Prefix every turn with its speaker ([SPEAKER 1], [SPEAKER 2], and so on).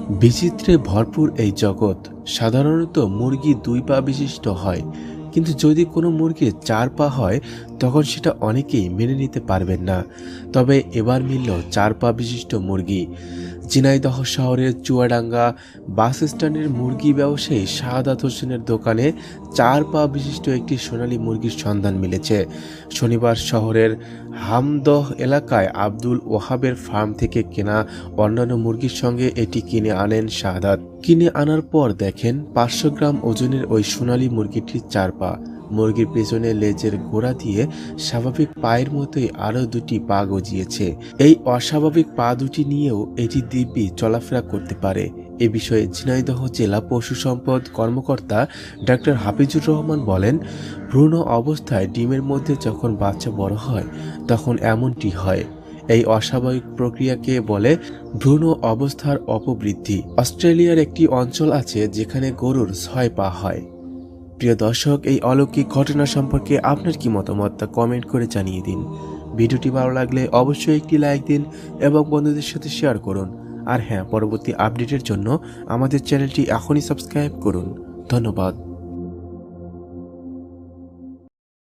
[SPEAKER 1] বিচিত্রে ভরপুর এই জগৎ। সাধারণত মুরগি 2 পা বিশিষ্ট হয়, কিন্তু যদি কোনো মুরগির 4 পা হয় তখন সেটা অনেকেই মেনে নিতে পারবেন না। তবে এবার মিলল 4 পা বিশিষ্ট মুরগি। ঝিনাইদহ শহরের চুয়াডাঙ্গা বাস স্ট্যান্ডের মুরগি ব্যবসায়ী শাহাদাত হোসেনের দোকানে 4 পা বিশিষ্ট একটি সোনালী মুরগির সন্ধান মিলেছে। শনিবার শহরের হামদহ এলাকায় আব্দুল ওহাবের ফার্ম থেকে কেনা অন্যান্য মুরগির সঙ্গে এটি কিনে আনেন শাহাদাত। কিনে আনার পর দেখেন 500 গ্রাম ওজনের ওই সোনালী মুরগিটির 4 পা। মুরগির পেছনে লেজের গোড়া দিয়ে স্বাভাবিক পায়ের মতোই আরও 2টি পা গজিয়েছে। এই অস্বাভাবিক পা দুটি নিয়েও এটি দিব্যি চলাফেরা করতে পারে। এ বিষয়ে ঝিনাইদহ জেলা পশু সম্পদ কর্মকর্তা ডাক্তার হাফিজুর রহমান বলেন, ভ্রূণ অবস্থায় ডিমের মধ্যে যখন বাচ্চা বড় হয় তখন এমনটি হয়। এই অস্বাভাবিক প্রক্রিয়াকে বলে ভ্রূণ অবস্থার অপবৃদ্ধি। অস্ট্রেলিয়ার একটি অঞ্চল আছে যেখানে গরুর 6 পা হয়। প্রিয় দর্শক, এই অলৌকিক ঘটনা সম্পর্কে আপনার কি মতামত তা কমেন্ট করে জানিয়ে দিন। ভিডিওটি ভালো লাগলে অবশ্যই একটি লাইক দিন এবং বন্ধুদের সাথে শেয়ার করুন। আর হ্যাঁ, পরবর্তী আপডেটের জন্য আমাদের চ্যানেলটি এখনই সাবস্ক্রাইব করুন। ধন্যবাদ।